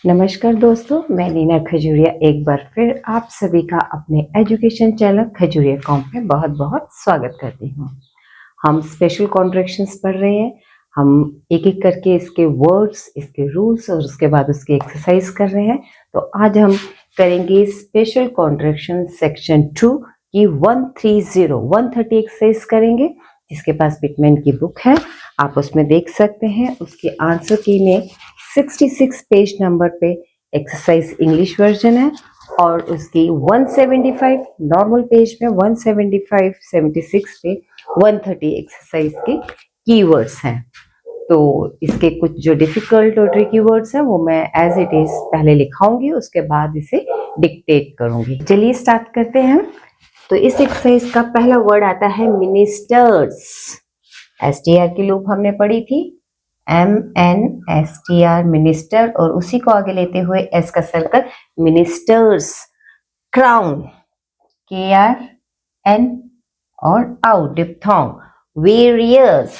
नमस्कार दोस्तों, मैं नीना खजूरिया एक बार फिर आप सभी का अपने एजुकेशन चैनल खजूरिया कॉम में बहुत बहुत स्वागत करती हूँ। हम स्पेशल कॉन्ट्रैक्शंस पढ़ रहे हैं। हम एक एक करके इसके वर्ड्स, इसके रूल्स और उसके बाद उसकी एक्सरसाइज कर रहे हैं। तो आज हम करेंगे स्पेशल कॉन्ट्रैक्शन सेक्शन 2 की 130 एक्सरसाइज करेंगे, जिसके पास पिटमैन की बुक है, आप उसमें देख सकते हैं। उसके आंसर की में 66 पेज नंबर पे एक्सरसाइज इंग्लिश वर्जन है और उसकी 175 नॉर्मल पेज में 175 76 पे 130 एक्सरसाइज के कीवर्ड्स हैं। तो इसके कुछ जो डिफिकल्ट और ट्रिकी वर्ड्स हैं वो मैं एज इट इज पहले लिखाऊंगी, उसके बाद इसे डिक्टेट करूंगी। चलिए स्टार्ट करते हैं। तो इस एक्सरसाइज का पहला वर्ड आता है मिनिस्टर्स। STR की लूप हमने पढ़ी थी, MNSTR मिनिस्टर, और उसी को आगे लेते हुए S का सर्कल मिनिस्टर्स। क्राउन KRN और आउट डिप्थोंग वेरियस,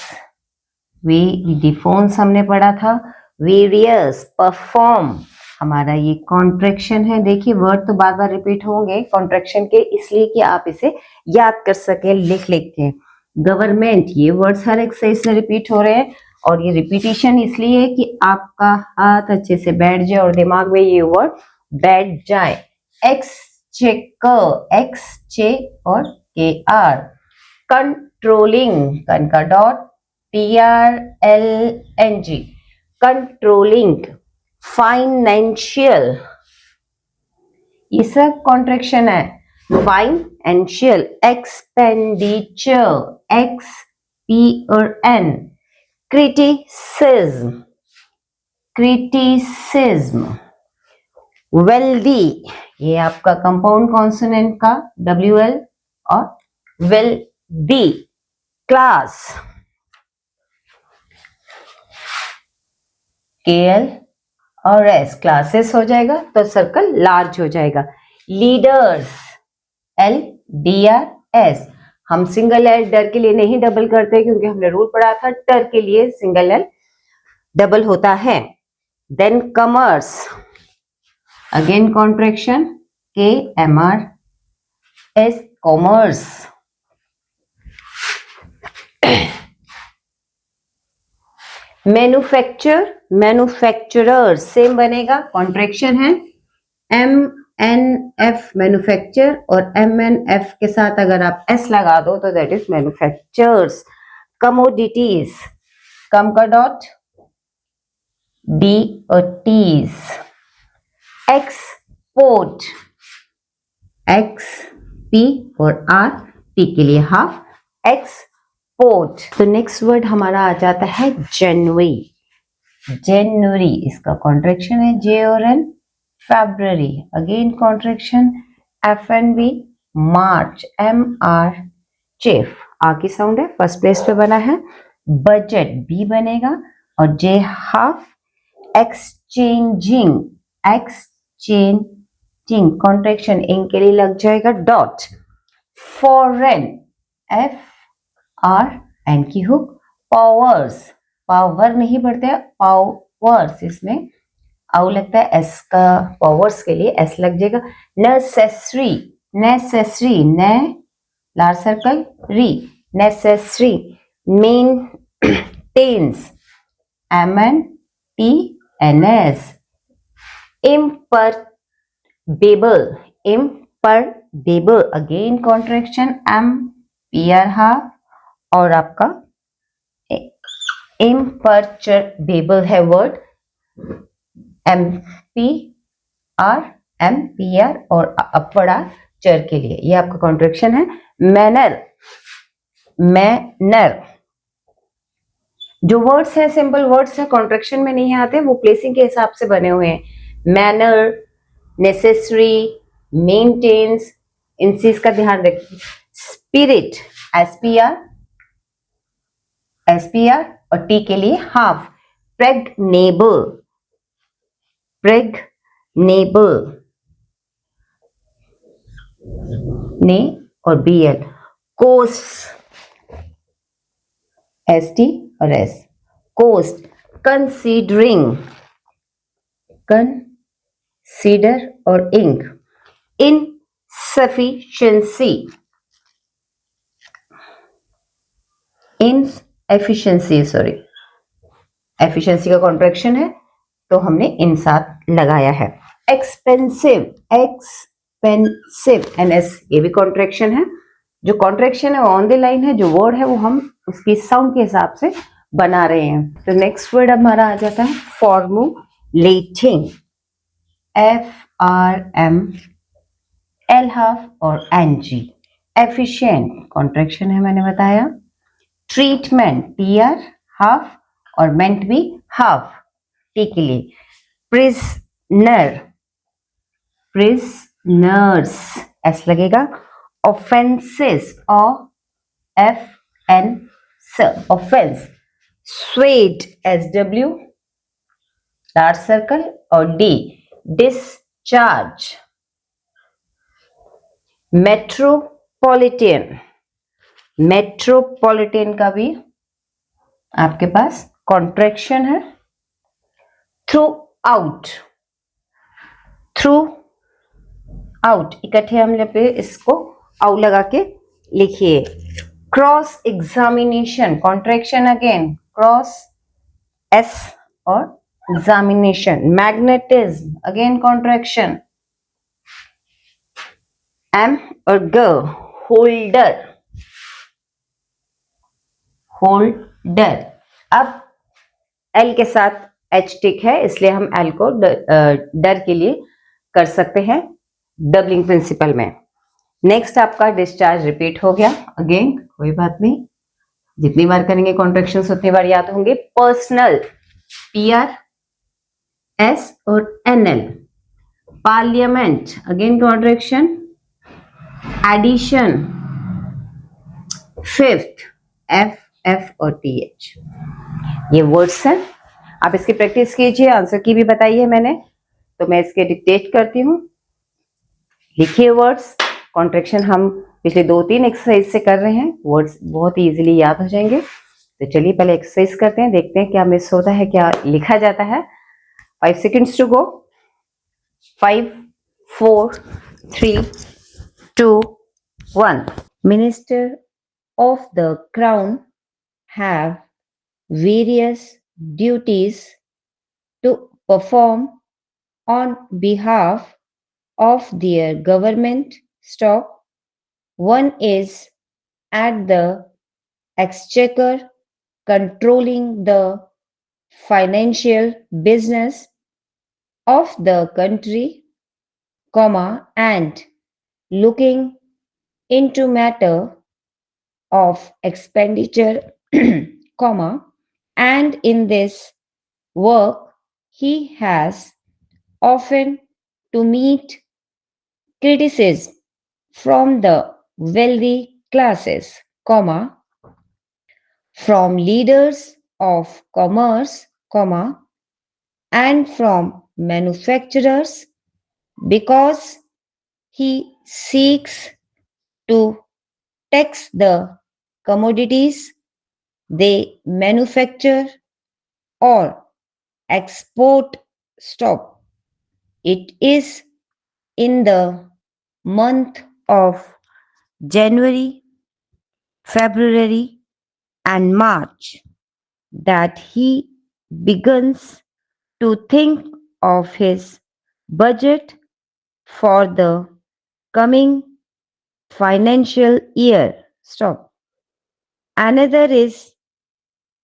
डिफोन्स हमने पढ़ा था, वेरियस। परफॉर्म हमारा ये कॉन्ट्रैक्शन है। देखिए वर्ड तो बार बार रिपीट होंगे कॉन्ट्रैक्शन के, इसलिए कि आप इसे याद कर सके लिख के। गवर्नमेंट, ये वर्ड्स हर एक्सरसाइज में रिपीट हो रहे हैं और ये रिपीटिशन इसलिए है कि आपका हाथ अच्छे से बैठ जाए और दिमाग में ये वर्ड बैठ जाए। एक्सचेकर, XC और KR। कंट्रोलिंग, कन का डॉट TRLNG, कंट्रोलिंग। फाइनेंशियल, ये सब कॉन्ट्रैक्शन है। फाइनेंशियल। एक्सपेंडिचर, XP और N। Criticism, criticism. वेल्दी, ये आपका कंपाउंड कॉन्सोनेंट का WL और वेल्दी। क्लास KL और S, क्लासेस हो जाएगा तो सर्कल लार्ज हो जाएगा। लीडर्स LDRS, हम सिंगल L डर के लिए नहीं डबल करते क्योंकि हमने रूल पढ़ा था टर के लिए सिंगल L डबल होता है। Then commerce, again contraction KMRS, commerce. Manufacture, manufacturer, same बनेगा, कॉन्ट्रैक्शन है। MNF मैन्युफैक्चर, और MNF के साथ अगर आप S लगा दो तो दैट इज मैन्युफैक्चर्स। कमोडिटीज, कम का डॉट D और T's। एक्सपोर्ट, XP और R, T के लिए हाफ, एक्सपोर्ट। तो नेक्स्ट वर्ड हमारा आ जाता है जनवरी। जनवरी, इसका कॉन्ट्रैक्शन है J और N। फरवरी, अगेन कॉन्ट्रैक्शन FNB। मार्च MR, चेफ, आ की साउंड है, फर्स्ट प्लेस पे बना है। बजट B बनेगा और J half. Exchanging, exchanging, contraction इन के लिए लग जाएगा डॉट। फॉरेन FRN की हुक। पावर्स, पावर नहीं पढ़ते हैं, पावर्स, इसमें आउ लगता है, S का पावर्स के लिए S लग जाएगा। नेसेसरी, नेसेसरी, ने लार्ज सर्कल री, नेसेसरी। Maintains MNTNS। इम्परडेबल, इम्परडेबल, अगेन कॉन्ट्रैक्शन MPR हाफ, और आपका इम्परचेबल है वर्ड MPR, MPR और अपवड़ा चर के लिए, ये आपका कॉन्ट्रैक्शन है। Manner, manner. जो वर्ड्स हैं सिंपल वर्ड्स हैं, कॉन्ट्रैक्शन में नहीं आते, वो प्लेसिंग के हिसाब से बने हुए हैं। मैनर, नेसेसरी, मेंटेन्स, इन चीज का ध्यान रखिए। स्पिरिट SPR, SPR और T के लिए हाफ। प्रेग्नेबल, प्रेग्नेबल, ने और BL। कोस्ट ST और S, कोस्ट। कंसीडरिंग, कंसीडरिंग, सीडर और इंक, इनसफिशिएंसी, इनएफिशिएंसी सॉरी, एफिशिएंसी का कॉन्ट्रैक्शन है तो हमने इन साथ लगाया है। एक्सपेंसिव, एक्सपेंसिव, एनएस ये भी कॉन्ट्रैक्शन है। जो कॉन्ट्रैक्शन है वो ऑन द लाइन है, जो वर्ड है वो हम उसकी साउंड के हिसाब से बना रहे हैं। तो नेक्स्ट वर्ड हमारा आ जाता है फॉर्मुलेटिंग, FRM हाफ और NG। एफिशिएंट कॉन्ट्रैक्शन है मैंने बताया। ट्रीटमेंट, TR हाफ और मेंट भी हाफ, टी के लिए। प्रिजनर, प्रिजनर्स एस लगेगा। Offences, OFN offence. Swayed, SW dark circle और D डिस्चार्ज। मेट्रोपॉलिटन, मेट्रोपॉलिटन का भी आपके पास कॉन्ट्रैक्शन है। थ्रू आउट, थ्रू आउट इकट्ठे हम पे इसको आउ लगा के लिखिए। Cross examination contraction again, cross S और examination. Magnetism again contraction, M और G। Holder, holder. अब L के साथ H टिक है इसलिए हम L को डर के लिए कर सकते हैं डबलिंग प्रिंसिपल में। नेक्स्ट आपका डिस्चार्ज रिपीट हो गया, अगेन कोई बात नहीं, जितनी बार करेंगे कॉन्ट्रैक्शन उतनी बार याद होंगे। पर्सनल, PR S और NL। Parliament again contraction, addition. Fifth, FF और TH। ये वर्ड्स हैं, आप इसकी प्रैक्टिस कीजिए। आंसर की भी बताई है मैंने, तो मैं इसके डिक्टेट करती हूँ। लिखिए वर्ड्स। कॉन्ट्रैक्शन हम पिछले 2-3 एक्सरसाइज से कर रहे हैं, वर्ड्स बहुत ही इजीली याद हो जाएंगे। तो चलिए पहले एक्सरसाइज करते हैं, देखते हैं क्या मिस होता है, क्या लिखा जाता है। 5 seconds to go. 5 4 3 2 1। Minister of the Crown have various duties to perform on behalf of their government. Stop. One is at the exchequer, controlling the financial business of the country, comma, and looking into matter of expenditure, comma, and in this work he has often to meet criticism from the wealthy classes, comma, from leaders of commerce, comma, and from manufacturers, because he seeks to tax the commodities they manufacture or export. Stop. It is in the month of January, February, and March that he begins to think of his budget for the coming financial year. Stop. Another is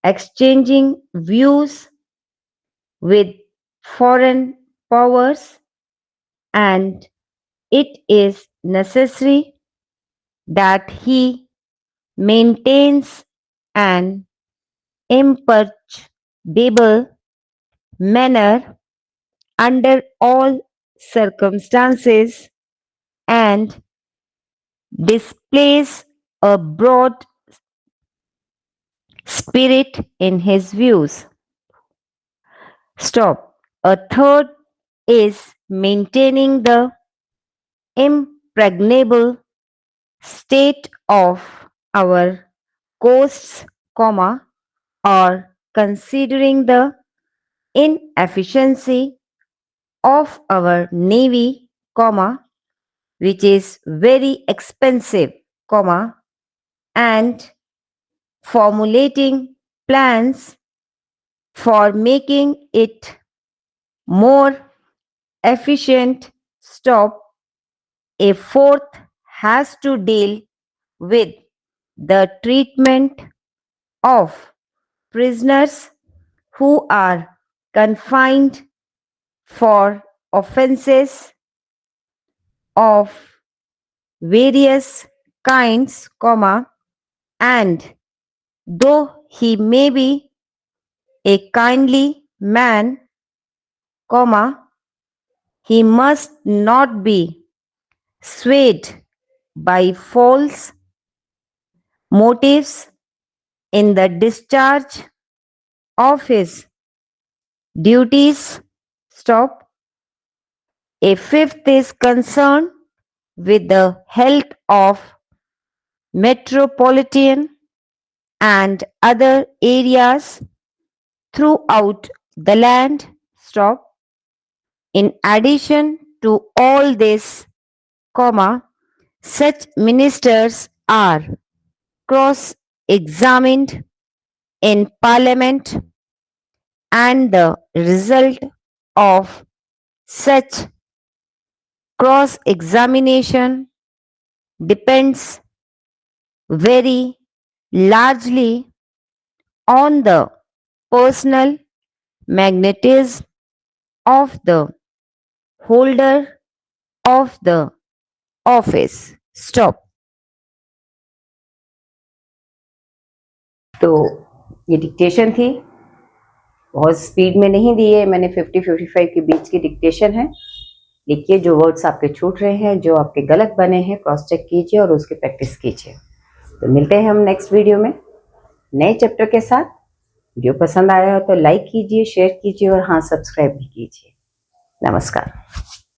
exchanging views with foreign powers, and it is necessary that he maintains an imperturbable manner under all circumstances and displays a broad spirit in his views. Stop. A third is maintaining the impregnable state of our coasts, comma, or considering the inefficiency of our navy, which is very expensive, and formulating plans for making it more efficient. A fourth has to deal with the treatment of prisoners who are confined for offenses of various kinds, and though he may be a kindly man, he must not be swayed by false motives in the discharge of his duties. A fifth is concerned with the health of metropolitan and other areas throughout the land. In addition to all this, such ministers are cross-examined in Parliament, and the result of such cross-examination depends very largely on the personal magnetism of the holder of the office stop. तो ये dictation थी, बहुत speed में नहीं दी है मैंने, 50-55 के बीच की डिक्टेशन है। देखिए जो वर्ड्स आपके छूट रहे हैं, जो आपके गलत बने हैं, क्रॉस चेक कीजिए और उसकी प्रैक्टिस कीजिए। तो मिलते हैं हम नेक्स्ट वीडियो में नए चैप्टर के साथ। वीडियो पसंद आया हो तो लाइक कीजिए, शेयर कीजिए और हाँ सब्सक्राइब भी कीजिए। नमस्कार।